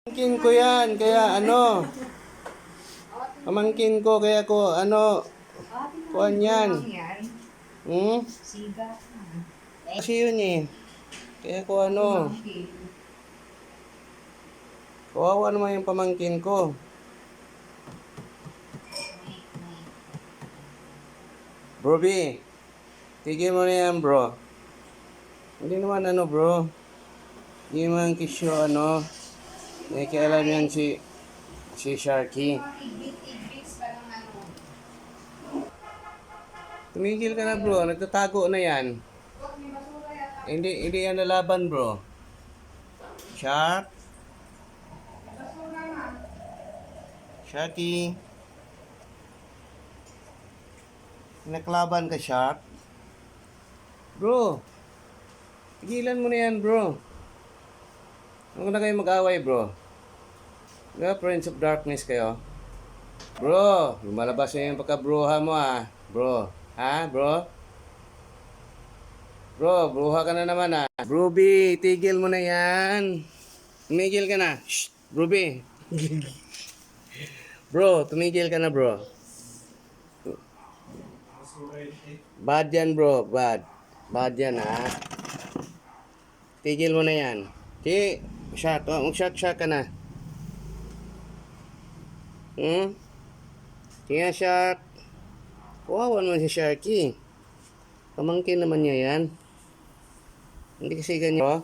Pamangkin ko yan, kaya ano, pamangkin ko, kaya ko ano, kuhan yan. Hmm? Siga. Kasi yun eh. Kaya ko ano, kawawa naman yung pamangkin ko. Bro B, tigil mo na yan bro. Hindi naman ano bro. Hindi naman kisyo ano. May kailan yan si Sharky. Tumigil ka na bro, nagtatago na yan. Hindi yan lalaban bro. Shark. Sharky. Naklaban ka Shark. Bro. Tigilan mo na yan bro. Huwag na kayo mag-away bro. Diba friends of darkness kayo? Bro, lumalabas na yung pagka-bruha mo ah. Bro, ha bro? Bro, bruha ka na naman ah. Bro B, tigil mo na yan. Tumigil ka na. Shh, Bro B. Bro, tumigil ka na bro. Bad yan bro, bad. Bad yan ha. Tigil mo na yan. Di, shot. Mag-shot ka na. Kaya shot. Kawawa naman si Sharky. Pamangkin naman niya yan. Hindi kasi ganyan. Bro.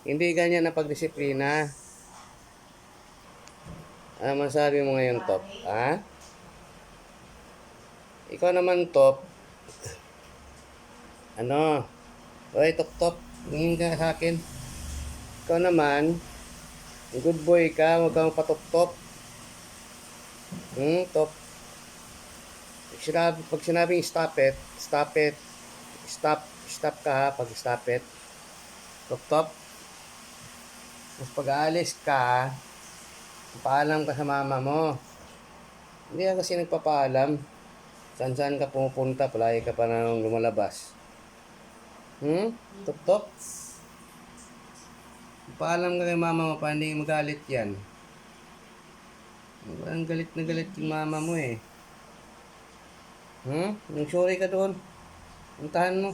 Hindi ganyan na pagdisiplina. Ano masabi mo ngayon, Top? Ha? Ikaw naman, Top. Ano? Oy, Top. Tingin ka sa akin. Ikaw naman, good boy ka, huwag kang patop-top. Top. Pag sinabing stop it. Stop ka ha, pag stop it. Top. Mas pag aalis ka, paalam ka sa mama mo. Hindi ka kasi nagpapaalam. Saan ka pupunta, palagi ka pa nang lumalabas. Top. Paalam ka kay mama mo, pa hindi magalit yan. Ang galit na galit yung mama mo eh. Sorry ka doon. Puntahan mo.